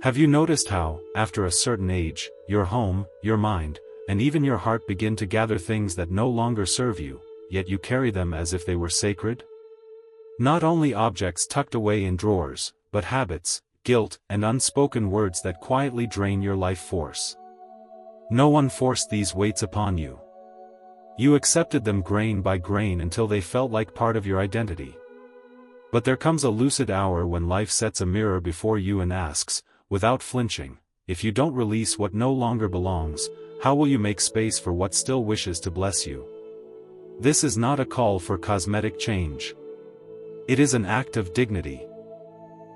Have you noticed how, after a certain age, your home, your mind, and even your heart begin to gather things that no longer serve you, yet you carry them as if they were sacred? Not only objects tucked away in drawers, but habits, guilt, and unspoken words that quietly drain your life force. No one forced these weights upon you. You accepted them grain by grain until they felt like part of your identity. But there comes a lucid hour when life sets a mirror before you and asks, without flinching, if you don't release what no longer belongs, how will you make space for what still wishes to bless you? This is not a call for cosmetic change. It is an act of dignity.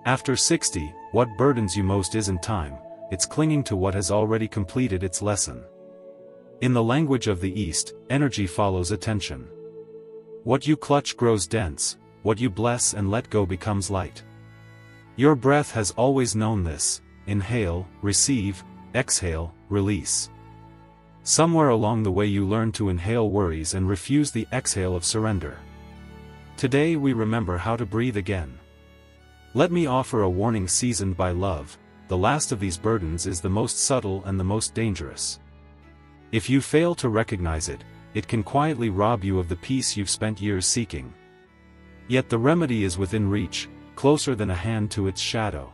After 60, what burdens you most isn't time, it's clinging to what has already completed its lesson. In the language of the East, energy follows attention. What you clutch grows dense, what you bless and let go becomes light. Your breath has always known this: inhale, receive, exhale, release. Somewhere along the way you learn to inhale worries and refuse the exhale of surrender. Today we remember how to breathe again. Let me offer a warning seasoned by love: the last of these burdens is the most subtle and the most dangerous. If you fail to recognize it, it can quietly rob you of the peace you've spent years seeking. Yet the remedy is within reach, closer than a hand to its shadow.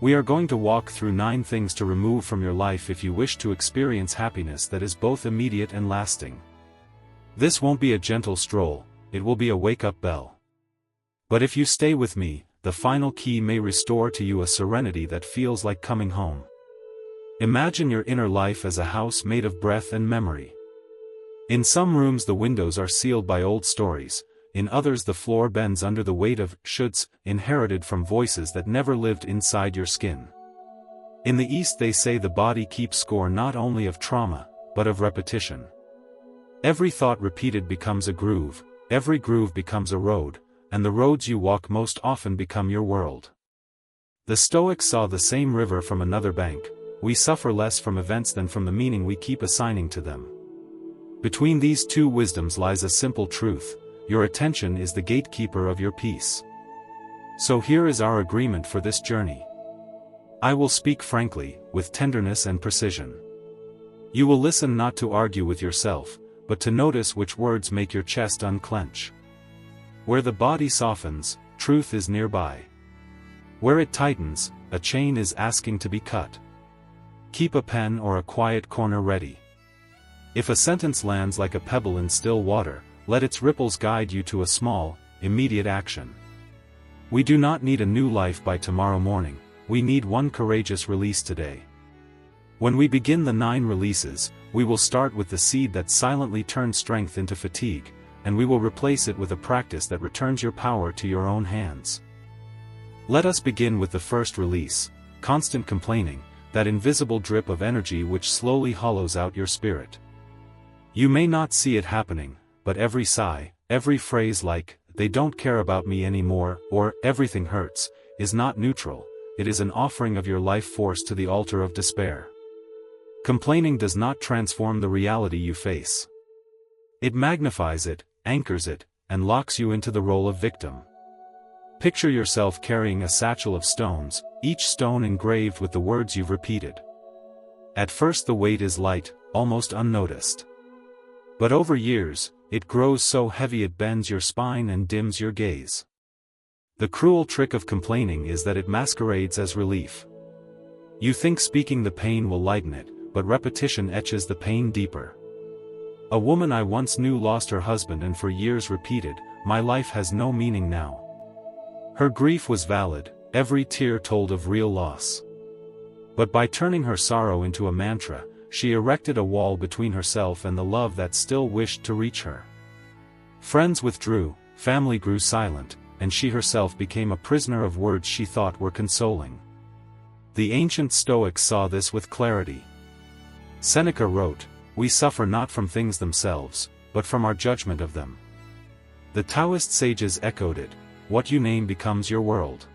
We are going to walk through 9 things to remove from your life if you wish to experience happiness that is both immediate and lasting. This won't be a gentle stroll, it will be a wake-up bell. But if you stay with me, the final key may restore to you a serenity that feels like coming home. Imagine your inner life as a house made of breath and memory. In some rooms the windows are sealed by old stories, in others the floor bends under the weight of shoulds, inherited from voices that never lived inside your skin. In the East they say the body keeps score not only of trauma, but of repetition. Every thought repeated becomes a groove, every groove becomes a road, and the roads you walk most often become your world. The Stoics saw the same river from another bank: we suffer less from events than from the meaning we keep assigning to them. Between these two wisdoms lies a simple truth: your attention is the gatekeeper of your peace. So here is our agreement for this journey. I will speak frankly, with tenderness and precision. You will listen not to argue with yourself, but to notice which words make your chest unclench. Where the body softens, truth is nearby. Where it tightens, a chain is asking to be cut. Keep a pen or a quiet corner ready. If a sentence lands like a pebble in still water, let its ripples guide you to a small, immediate action. We do not need a new life by tomorrow morning, we need one courageous release today. When we begin the 9 releases, we will start with the seed that silently turns strength into fatigue, and we will replace it with a practice that returns your power to your own hands. Let us begin with the first release: constant complaining, that invisible drip of energy which slowly hollows out your spirit. You may not see it happening, but every sigh, every phrase like, "they don't care about me anymore," or "everything hurts," is not neutral, it is an offering of your life force to the altar of despair. Complaining does not transform the reality you face. It magnifies it, anchors it, and locks you into the role of victim. Picture yourself carrying a satchel of stones, each stone engraved with the words you've repeated. At first the weight is light, almost unnoticed. But over years, it grows so heavy it bends your spine and dims your gaze. The cruel trick of complaining is that it masquerades as relief. You think speaking the pain will lighten it, but repetition etches the pain deeper. A woman I once knew lost her husband and for years repeated, "My life has no meaning now." Her grief was valid, every tear told of real loss. But by turning her sorrow into a mantra, she erected a wall between herself and the love that still wished to reach her. Friends withdrew, family grew silent, and she herself became a prisoner of words she thought were consoling. The ancient Stoics saw this with clarity. Seneca wrote, "We suffer not from things themselves, but from our judgment of them." The Taoist sages echoed it, "What you name becomes your world."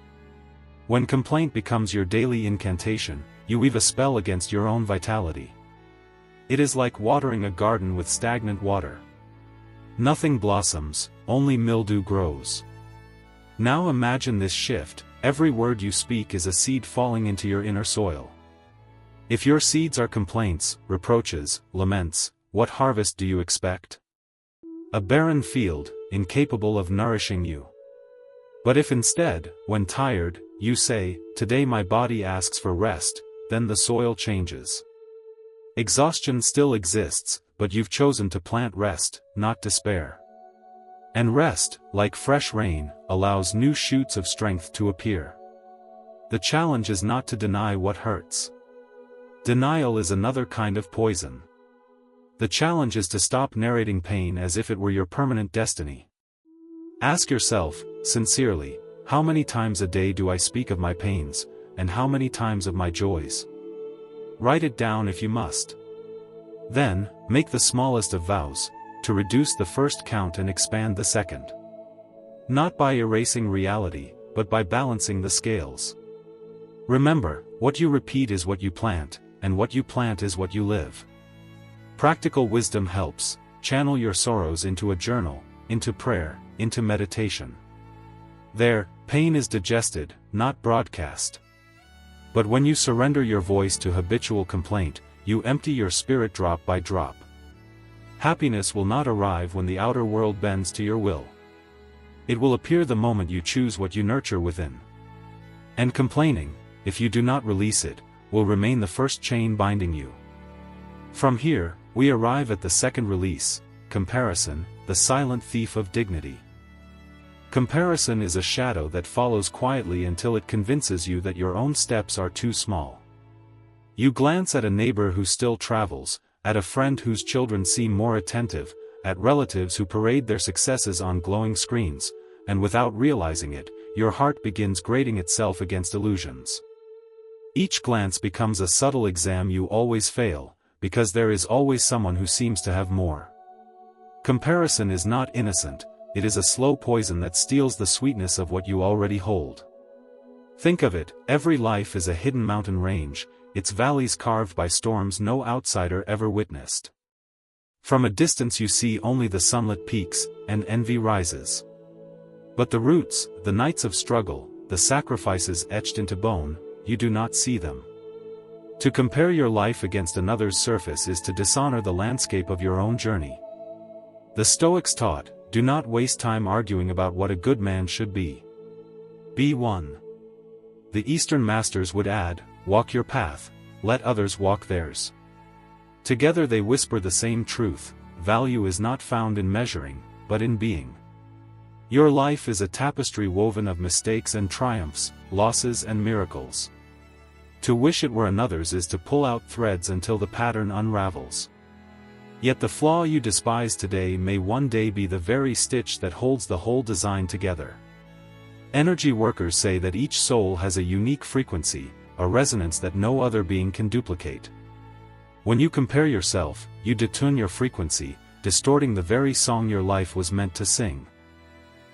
When complaint becomes your daily incantation, you weave a spell against your own vitality. It is like watering a garden with stagnant water. Nothing blossoms, only mildew grows. Now imagine this shift: every word you speak is a seed falling into your inner soil. If your seeds are complaints, reproaches, laments, what harvest do you expect? A barren field, incapable of nourishing you. But if instead, when tired, you say, "Today my body asks for rest," then the soil changes. Exhaustion still exists, but you've chosen to plant rest, not despair. And rest, like fresh rain, allows new shoots of strength to appear. The challenge is not to deny what hurts. Denial is another kind of poison. The challenge is to stop narrating pain as if it were your permanent destiny. Ask yourself, sincerely, how many times a day do I speak of my pains, and how many times of my joys? Write it down if you must. Then, make the smallest of vows, to reduce the first count and expand the second. Not by erasing reality, but by balancing the scales. Remember, what you repeat is what you plant, and what you plant is what you live. Practical wisdom helps. Channel your sorrows into a journal, into prayer, into meditation. There, pain is digested, not broadcast. But when you surrender your voice to habitual complaint, you empty your spirit drop by drop. Happiness will not arrive when the outer world bends to your will. It will appear the moment you choose what you nurture within. And complaining, if you do not release it, will remain the first chain binding you. From here, we arrive at the second release, comparison, the silent thief of dignity. Comparison is a shadow that follows quietly until it convinces you that your own steps are too small. You glance at a neighbor who still travels, at a friend whose children seem more attentive, at relatives who parade their successes on glowing screens, and without realizing it, your heart begins grading itself against illusions. Each glance becomes a subtle exam you always fail, because there is always someone who seems to have more. Comparison is not innocent, it is a slow poison that steals the sweetness of what you already hold. Think of it, every life is a hidden mountain range, its valleys carved by storms no outsider ever witnessed. From a distance you see only the sunlit peaks, and envy rises. But the roots, the nights of struggle, the sacrifices etched into bone, you do not see them. To compare your life against another's surface is to dishonor the landscape of your own journey. The Stoics taught, do not waste time arguing about what a good man should be. Be one. The Eastern masters would add, walk your path, let others walk theirs. Together they whisper the same truth, value is not found in measuring, but in being. Your life is a tapestry woven of mistakes and triumphs, losses and miracles. To wish it were another's is to pull out threads until the pattern unravels. Yet the flaw you despise today may one day be the very stitch that holds the whole design together. Energy workers say that each soul has a unique frequency, a resonance that no other being can duplicate. When you compare yourself, you detune your frequency, distorting the very song your life was meant to sing.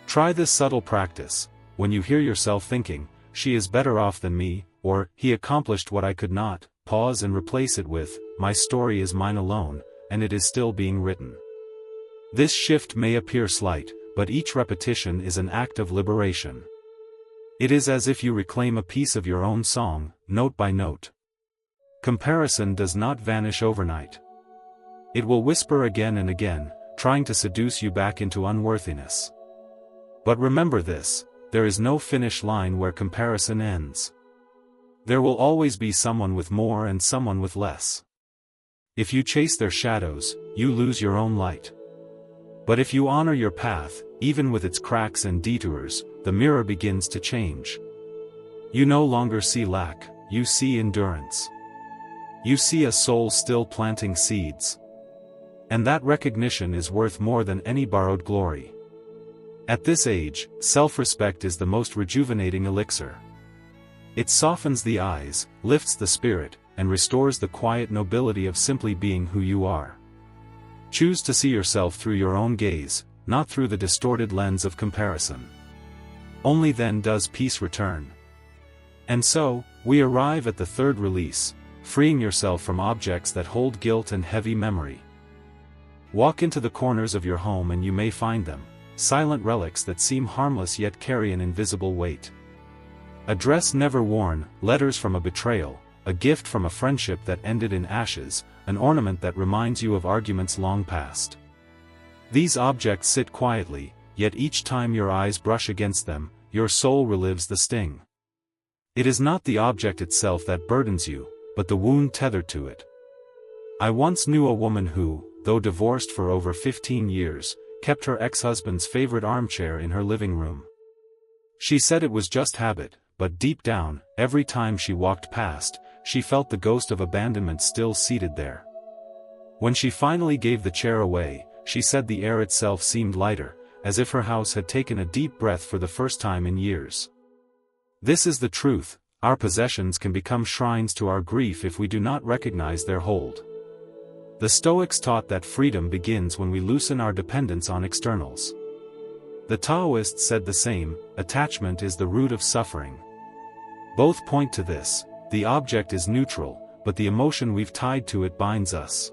Try this subtle practice. When you hear yourself thinking, she is better off than me, or, he accomplished what I could not, pause and replace it with, my story is mine alone, and it is still being written. This shift may appear slight, but each repetition is an act of liberation. It is as if you reclaim a piece of your own song, note by note. Comparison does not vanish overnight. It will whisper again and again, trying to seduce you back into unworthiness. But remember this, there is no finish line where comparison ends. There will always be someone with more and someone with less. If you chase their shadows, you lose your own light. But if you honor your path, even with its cracks and detours, the mirror begins to change. You no longer see lack, you see endurance. You see a soul still planting seeds. And that recognition is worth more than any borrowed glory. At this age, self-respect is the most rejuvenating elixir. It softens the eyes, lifts the spirit, and restores the quiet nobility of simply being who you are. Choose to see yourself through your own gaze, not through the distorted lens of comparison. Only then does peace return. And so, we arrive at the third release, freeing yourself from objects that hold guilt and heavy memory. Walk into the corners of your home and you may find them, silent relics that seem harmless yet carry an invisible weight. A dress never worn, letters from a betrayal, a gift from a friendship that ended in ashes, an ornament that reminds you of arguments long past. These objects sit quietly, yet each time your eyes brush against them, your soul relives the sting. It is not the object itself that burdens you, but the wound tethered to it. I once knew a woman who, though divorced for over 15 years, kept her ex-husband's favorite armchair in her living room. She said it was just habit, but deep down, every time she walked past, she felt the ghost of abandonment still seated there. When she finally gave the chair away, she said the air itself seemed lighter, as if her house had taken a deep breath for the first time in years. This is the truth: our possessions can become shrines to our grief if we do not recognize their hold. The Stoics taught that freedom begins when we loosen our dependence on externals. The Taoists said the same: attachment is the root of suffering. Both point to this: the object is neutral, but the emotion we've tied to it binds us.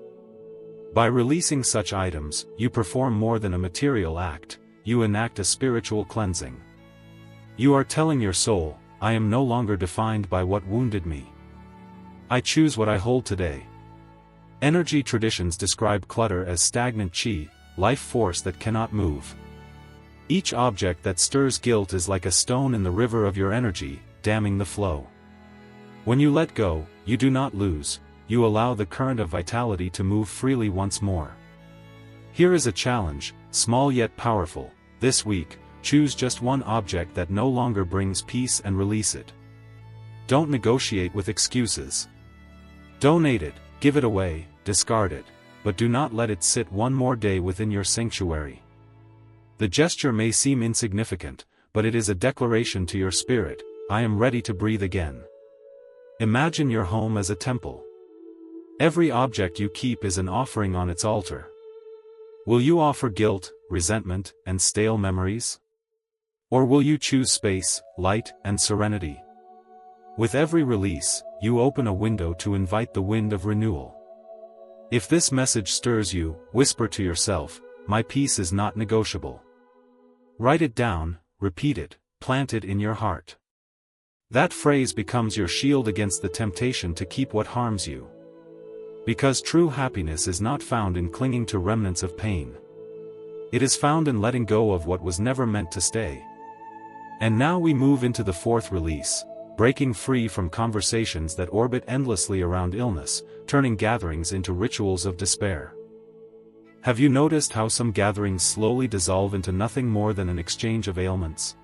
By releasing such items, you perform more than a material act, you enact a spiritual cleansing. You are telling your soul, I am no longer defined by what wounded me. I choose what I hold today. Energy traditions describe clutter as stagnant qi, life force that cannot move. Each object that stirs guilt is like a stone in the river of your energy, damming the flow. When you let go, you do not lose, you allow the current of vitality to move freely once more. Here is a challenge, small yet powerful. This week, choose just one object that no longer brings peace and release it. Don't negotiate with excuses. Donate it, give it away, discard it, but do not let it sit one more day within your sanctuary. The gesture may seem insignificant, but it is a declaration to your spirit: I am ready to breathe again. Imagine your home as a temple. Every object you keep is an offering on its altar. Will you offer guilt, resentment, and stale memories? Or will you choose space, light, and serenity? With every release, you open a window to invite the wind of renewal. If this message stirs you, whisper to yourself, my peace is not negotiable. Write it down, repeat it, plant it in your heart. That phrase becomes your shield against the temptation to keep what harms you. Because true happiness is not found in clinging to remnants of pain. It is found in letting go of what was never meant to stay. And now we move into the fourth release, breaking free from conversations that orbit endlessly around illness, turning gatherings into rituals of despair. Have you noticed how some gatherings slowly dissolve into nothing more than an exchange of ailments?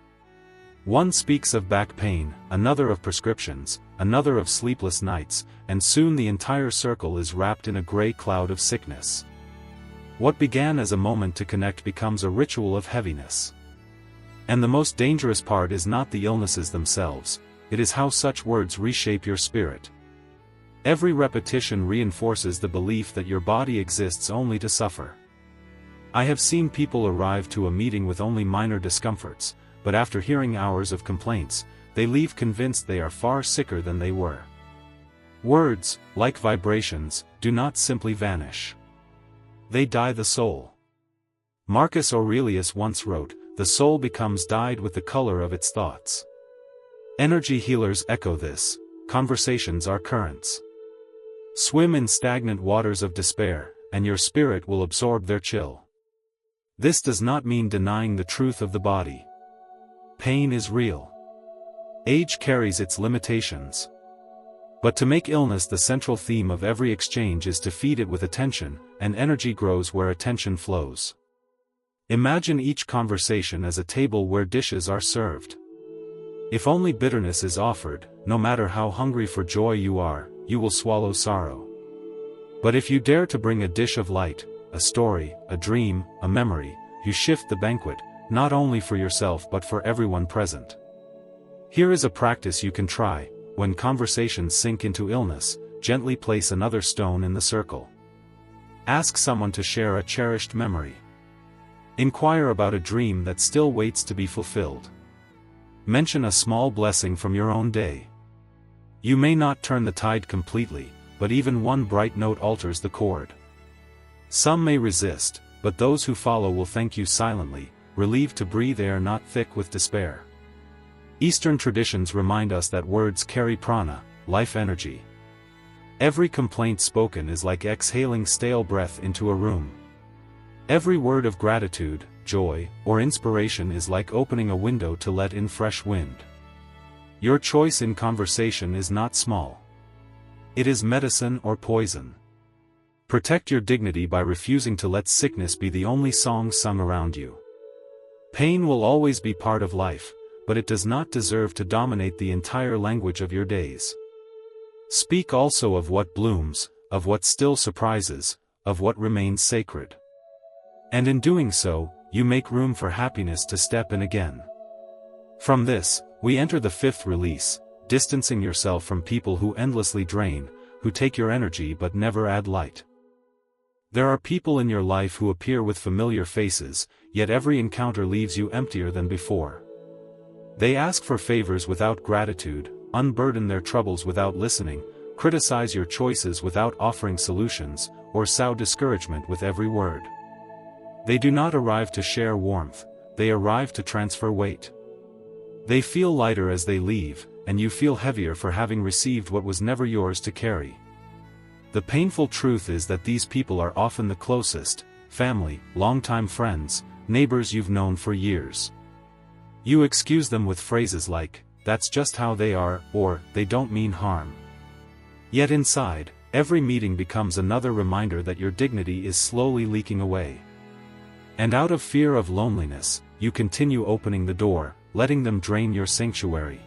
One speaks of back pain, another of prescriptions, another of sleepless nights, and soon the entire circle is wrapped in a gray cloud of sickness. What began as a moment to connect becomes a ritual of heaviness. And the most dangerous part is not the illnesses themselves, it is how such words reshape your spirit. Every repetition reinforces the belief that your body exists only to suffer. I have seen people arrive to a meeting with only minor discomforts, but after hearing hours of complaints, they leave convinced they are far sicker than they were. Words, like vibrations, do not simply vanish. They dye the soul. Marcus Aurelius once wrote, "The soul becomes dyed with the color of its thoughts." Energy healers echo this: conversations are currents. Swim in stagnant waters of despair, and your spirit will absorb their chill. This does not mean denying the truth of the body. Pain is real. Age carries its limitations. But to make illness the central theme of every exchange is to feed it with attention, and energy grows where attention flows. Imagine each conversation as a table where dishes are served. If only bitterness is offered, no matter how hungry for joy you are, you will swallow sorrow. But if you dare to bring a dish of light, a story, a dream, a memory, you shift the banquet, not only for yourself but for everyone present. Here is a practice you can try: when conversations sink into illness, gently place another stone in the circle. Ask someone to share a cherished memory. Inquire about a dream that still waits to be fulfilled. Mention a small blessing from your own day. You may not turn the tide completely, but even one bright note alters the chord. Some may resist, but those who follow will thank you silently, relieved to breathe air not thick with despair. Eastern traditions remind us that words carry prana, life energy. Every complaint spoken is like exhaling stale breath into a room. Every word of gratitude, joy, or inspiration is like opening a window to let in fresh wind. Your choice in conversation is not small. It is medicine or poison. Protect your dignity by refusing to let sickness be the only song sung around you. Pain will always be part of life, but it does not deserve to dominate the entire language of your days. Speak also of what blooms, of what still surprises, of what remains sacred. And in doing so, you make room for happiness to step in again. From this, we enter the fifth release, distancing yourself from people who endlessly drain, who take your energy but never add light. There are people in your life who appear with familiar faces, yet every encounter leaves you emptier than before. They ask for favors without gratitude, unburden their troubles without listening, criticize your choices without offering solutions, or sow discouragement with every word. They do not arrive to share warmth, they arrive to transfer weight. They feel lighter as they leave, and you feel heavier for having received what was never yours to carry. The painful truth is that these people are often the closest, family, longtime friends, neighbors you've known for years. You excuse them with phrases like, "That's just how they are," or "They don't mean harm." Yet inside, every meeting becomes another reminder that your dignity is slowly leaking away. And out of fear of loneliness, you continue opening the door, letting them drain your sanctuary.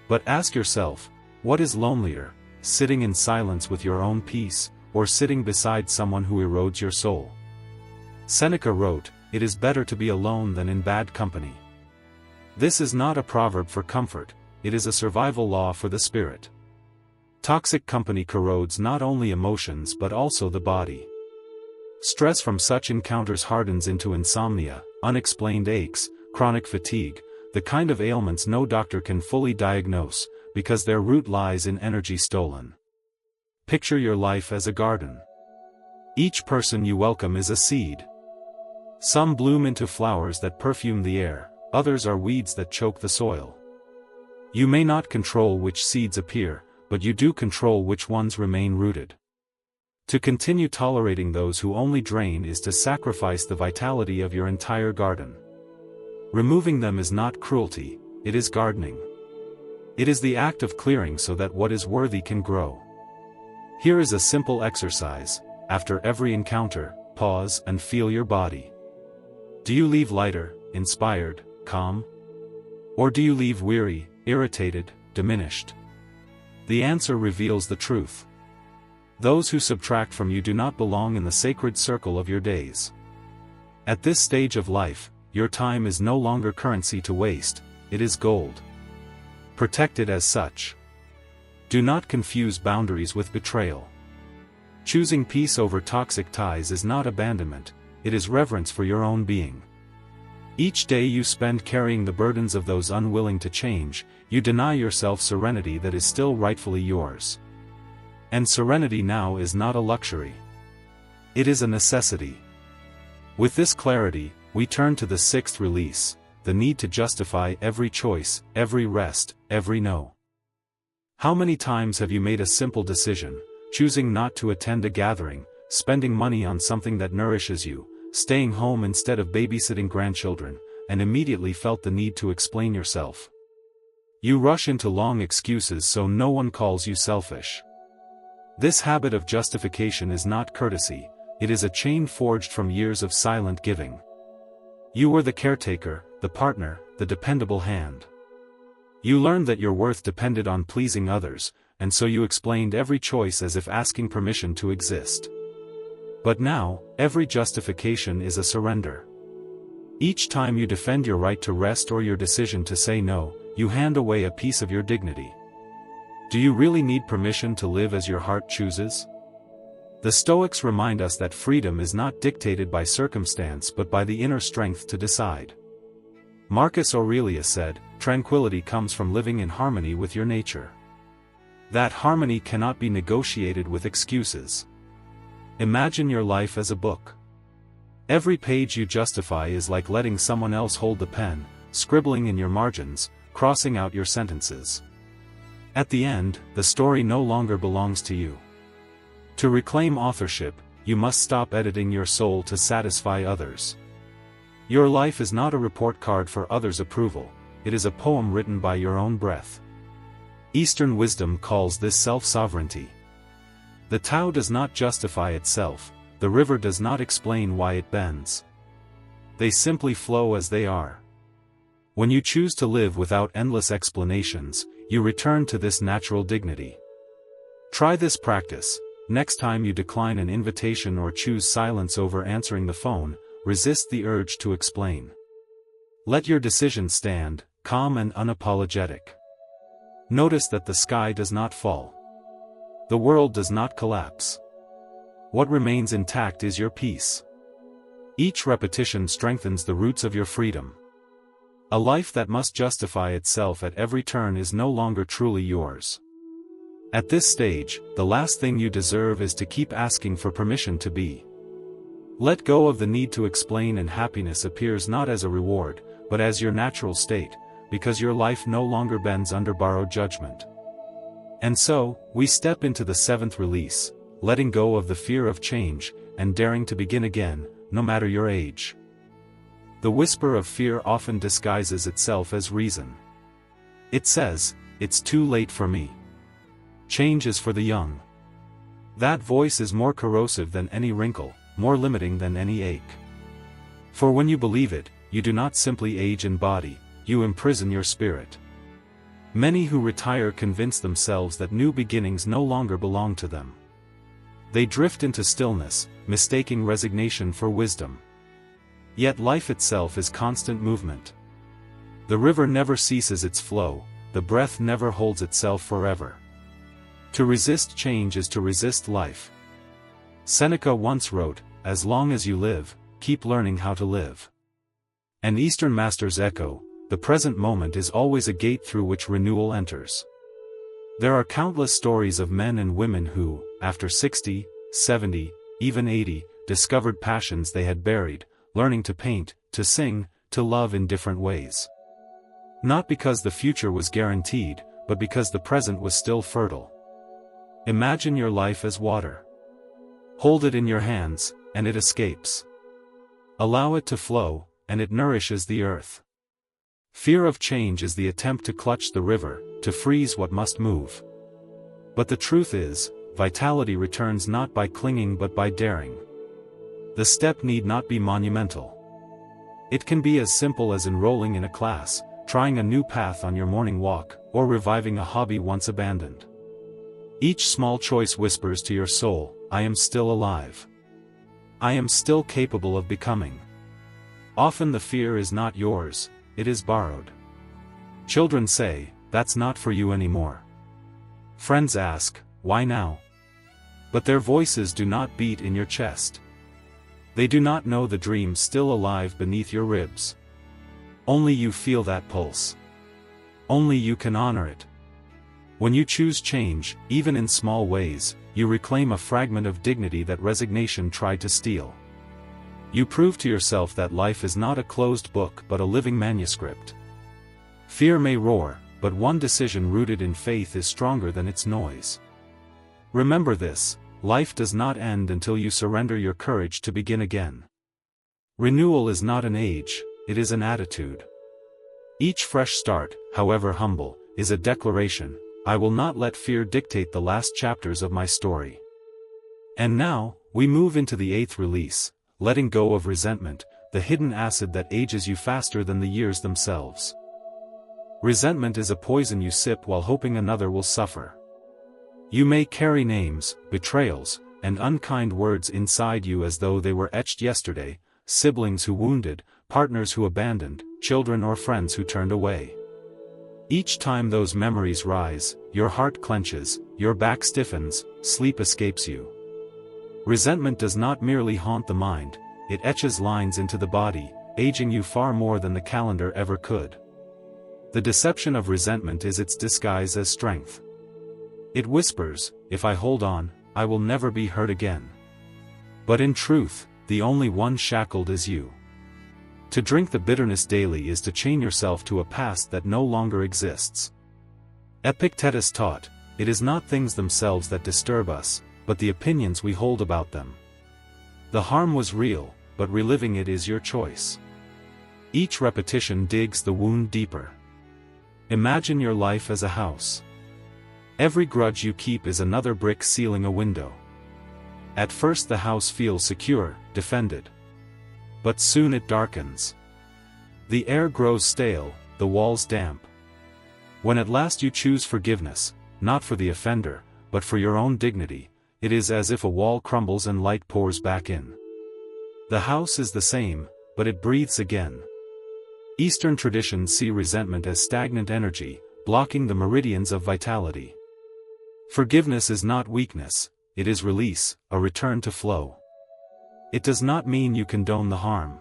But ask yourself, what is lonelier, sitting in silence with your own peace, or sitting beside someone who erodes your soul? Seneca wrote, "It is better to be alone than in bad company." This is not a proverb for comfort, it is a survival law for the spirit. Toxic company corrodes not only emotions but also the body. Stress from such encounters hardens into insomnia, unexplained aches, chronic fatigue, the kind of ailments no doctor can fully diagnose, because their root lies in energy stolen. Picture your life as a garden. Each person you welcome is a seed. Some bloom into flowers that perfume the air, others are weeds that choke the soil. You may not control which seeds appear, but you do control which ones remain rooted. To continue tolerating those who only drain is to sacrifice the vitality of your entire garden. Removing them is not cruelty, it is gardening. It is the act of clearing so that what is worthy can grow. Here is a simple exercise. After every encounter, pause and feel your body. Do you leave lighter, inspired, calm? Or do you leave weary, irritated, diminished? The answer reveals the truth. Those who subtract from you do not belong in the sacred circle of your days. At this stage of life, your time is no longer currency to waste, it is gold. Protect it as such. Do not confuse boundaries with betrayal. Choosing peace over toxic ties is not abandonment, it is reverence for your own being. Each day you spend carrying the burdens of those unwilling to change, you deny yourself serenity that is still rightfully yours. And serenity now is not a luxury. It is a necessity. With this clarity, we turn to the sixth release, the need to justify every choice, every rest, every no. How many times have you made a simple decision, choosing not to attend a gathering, spending money on something that nourishes you, staying home instead of babysitting grandchildren, and immediately felt the need to explain yourself? You rush into long excuses so no one calls you selfish. This habit of justification is not courtesy, it is a chain forged from years of silent giving. You were the caretaker, the partner, the dependable hand. You learned that your worth depended on pleasing others, and so you explained every choice as if asking permission to exist. But now, every justification is a surrender. Each time you defend your right to rest or your decision to say no, you hand away a piece of your dignity. Do you really need permission to live as your heart chooses? The Stoics remind us that freedom is not dictated by circumstance but by the inner strength to decide. Marcus Aurelius said, "Tranquility comes from living in harmony with your nature." That harmony cannot be negotiated with excuses. Imagine your life as a book. Every page you justify is like letting someone else hold the pen, scribbling in your margins, crossing out your sentences. At the end, the story no longer belongs to you. To reclaim authorship, you must stop editing your soul to satisfy others. Your life is not a report card for others' approval, it is a poem written by your own breath. Eastern wisdom calls this self-sovereignty. The Tao does not justify itself, the river does not explain why it bends. They simply flow as they are. When you choose to live without endless explanations, you return to this natural dignity. Try this practice. Next time you decline an invitation or choose silence over answering the phone, resist the urge to explain. Let your decision stand, calm and unapologetic. Notice that the sky does not fall. The world does not collapse. What remains intact is your peace. Each repetition strengthens the roots of your freedom. A life that must justify itself at every turn is no longer truly yours. At this stage, the last thing you deserve is to keep asking for permission to be. Let go of the need to explain, and happiness appears not as a reward, but as your natural state, because your life no longer bends under borrowed judgment. And so, we step into the seventh release, letting go of the fear of change, and daring to begin again, no matter your age. The whisper of fear often disguises itself as reason. It says, "It's too late for me. Change is for the young." That voice is more corrosive than any wrinkle, more limiting than any ache. For when you believe it, you do not simply age in body, you imprison your spirit. Many who retire convince themselves that new beginnings no longer belong to them. They drift into stillness, mistaking resignation for wisdom. Yet life itself is constant movement. The river never ceases its flow, the breath never holds itself forever. To resist change is to resist life. Seneca once wrote, "As long as you live, keep learning how to live." An Eastern master's echo, the present moment is always a gate through which renewal enters. There are countless stories of men and women who, after 60, 70, even 80, discovered passions they had buried, learning to paint, to sing, to love in different ways. Not because the future was guaranteed, but because the present was still fertile. Imagine your life as water. Hold it in your hands, and it escapes. Allow it to flow, and it nourishes the earth. Fear of change is the attempt to clutch the river, to freeze what must move. But the truth is, vitality returns not by clinging but by daring. The step need not be monumental. It can be as simple as enrolling in a class, trying a new path on your morning walk, or reviving a hobby once abandoned. Each small choice whispers to your soul, "I am still alive. I am still capable of becoming." Often the fear is not yours, it is borrowed. Children say, "That's not for you anymore." Friends ask, "Why now?" But their voices do not beat in your chest. They do not know the dream still alive beneath your ribs. Only you feel that pulse. Only you can honor it. When you choose change, even in small ways, you reclaim a fragment of dignity that resignation tried to steal. You prove to yourself that life is not a closed book but a living manuscript. Fear may roar, but one decision rooted in faith is stronger than its noise. Remember this, life does not end until you surrender your courage to begin again. Renewal is not an age, it is an attitude. Each fresh start, however humble, is a declaration, "I will not let fear dictate the last chapters of my story." And now, we move into the eighth release, letting go of resentment, the hidden acid that ages you faster than the years themselves. Resentment is a poison you sip while hoping another will suffer. You may carry names, betrayals, and unkind words inside you as though they were etched yesterday, siblings who wounded, partners who abandoned, children or friends who turned away. Each time those memories rise, your heart clenches, your back stiffens, sleep escapes you. Resentment does not merely haunt the mind, it etches lines into the body, aging you far more than the calendar ever could. The deception of resentment is its disguise as strength. It whispers, "If I hold on, I will never be hurt again." But in truth, the only one shackled is you. To drink the bitterness daily is to chain yourself to a past that no longer exists. Epictetus taught, it is not things themselves that disturb us, but the opinions we hold about them. The harm was real, but reliving it is your choice. Each repetition digs the wound deeper. Imagine your life as a house. Every grudge you keep is another brick sealing a window. At first the house feels secure, defended. But soon it darkens. The air grows stale, the walls damp. When at last you choose forgiveness, not for the offender, but for your own dignity, it is as if a wall crumbles and light pours back in. The house is the same, but it breathes again. Eastern traditions see resentment as stagnant energy, blocking the meridians of vitality. Forgiveness is not weakness, it is release, a return to flow. It does not mean you condone the harm.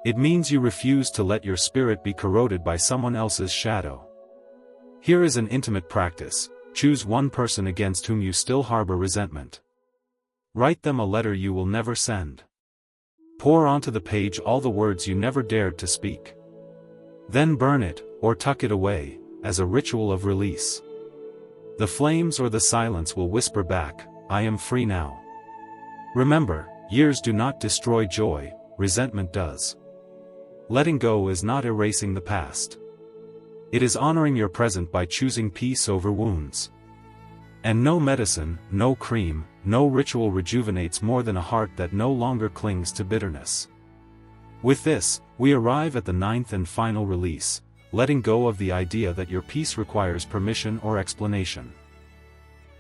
It means you refuse to let your spirit be corroded by someone else's shadow. Here is an intimate practice: choose one person against whom you still harbor resentment. Write them a letter you will never send. Pour onto the page all the words you never dared to speak. Then burn it, or tuck it away, as a ritual of release. The flames or the silence will whisper back, I am free now. Remember, years do not destroy joy, resentment does. Letting go is not erasing the past. It is honoring your present by choosing peace over wounds. And no medicine, no cream, no ritual rejuvenates more than a heart that no longer clings to bitterness. With this, we arrive at the ninth and final release, letting go of the idea that your peace requires permission or explanation.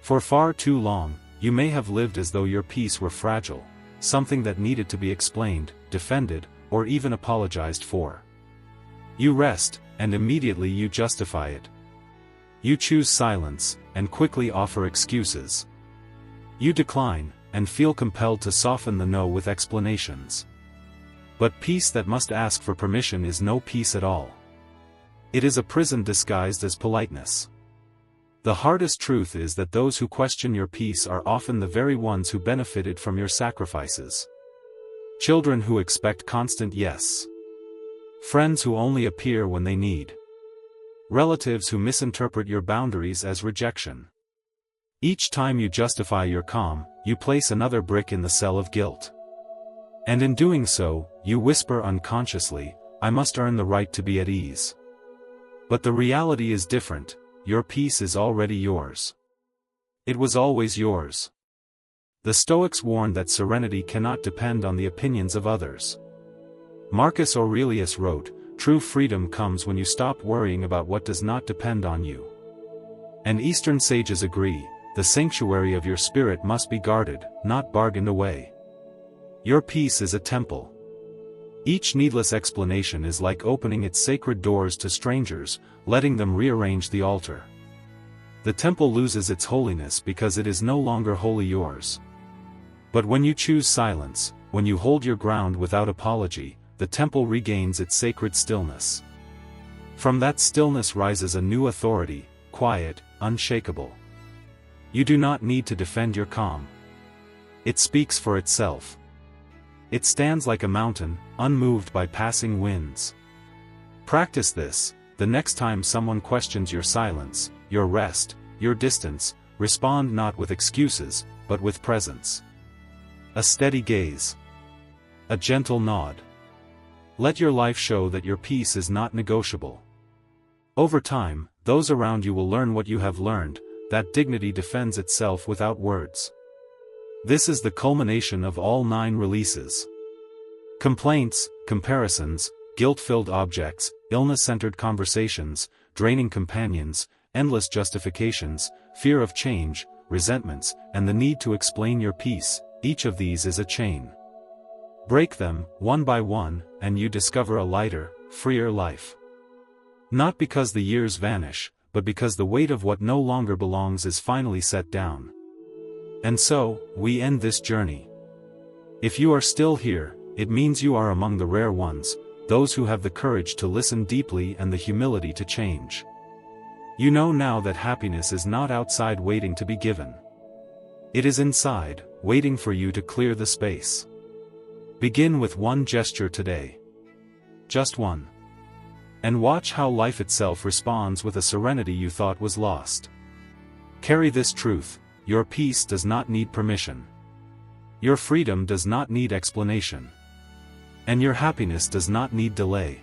For far too long, you may have lived as though your peace were fragile, something that needed to be explained, defended, or even apologized for. You rest, and immediately you justify it. You choose silence, and quickly offer excuses. You decline, and feel compelled to soften the no with explanations. But peace that must ask for permission is no peace at all. It is a prison disguised as politeness. The hardest truth is that those who question your peace are often the very ones who benefited from your sacrifices. Children who expect constant yes. Friends who only appear when they need. Relatives who misinterpret your boundaries as rejection. Each time you justify your calm, you place another brick in the cell of guilt. And in doing so, you whisper unconsciously, I must earn the right to be at ease. But the reality is different, your peace is already yours. It was always yours. The Stoics warned that serenity cannot depend on the opinions of others. Marcus Aurelius wrote, true freedom comes when you stop worrying about what does not depend on you. And Eastern sages agree, the sanctuary of your spirit must be guarded, not bargained away. Your peace is a temple. Each needless explanation is like opening its sacred doors to strangers, letting them rearrange the altar. The temple loses its holiness because it is no longer wholly yours. But when you choose silence, when you hold your ground without apology, the temple regains its sacred stillness. From that stillness rises a new authority, quiet, unshakable. You do not need to defend your calm. It speaks for itself. It stands like a mountain, unmoved by passing winds. Practice this, the next time someone questions your silence, your rest, your distance, respond not with excuses, but with presence. A steady gaze. A gentle nod. Let your life show that your peace is not negotiable. Over time, those around you will learn what you have learned, that dignity defends itself without words. This is the culmination of all 9 releases. Complaints, comparisons, guilt-filled objects, illness-centered conversations, draining companions, endless justifications, fear of change, resentments, and the need to explain your peace, each of these is a chain. Break them, one by one, and you discover a lighter, freer life. Not because the years vanish, but because the weight of what no longer belongs is finally set down. And so, we end this journey. If you are still here, it means you are among the rare ones, those who have the courage to listen deeply and the humility to change. You know now that happiness is not outside waiting to be given. It is inside, waiting for you to clear the space. Begin with one gesture today. Just one. And watch how life itself responds with a serenity you thought was lost. Carry this truth: your peace does not need permission. Your freedom does not need explanation. And your happiness does not need delay.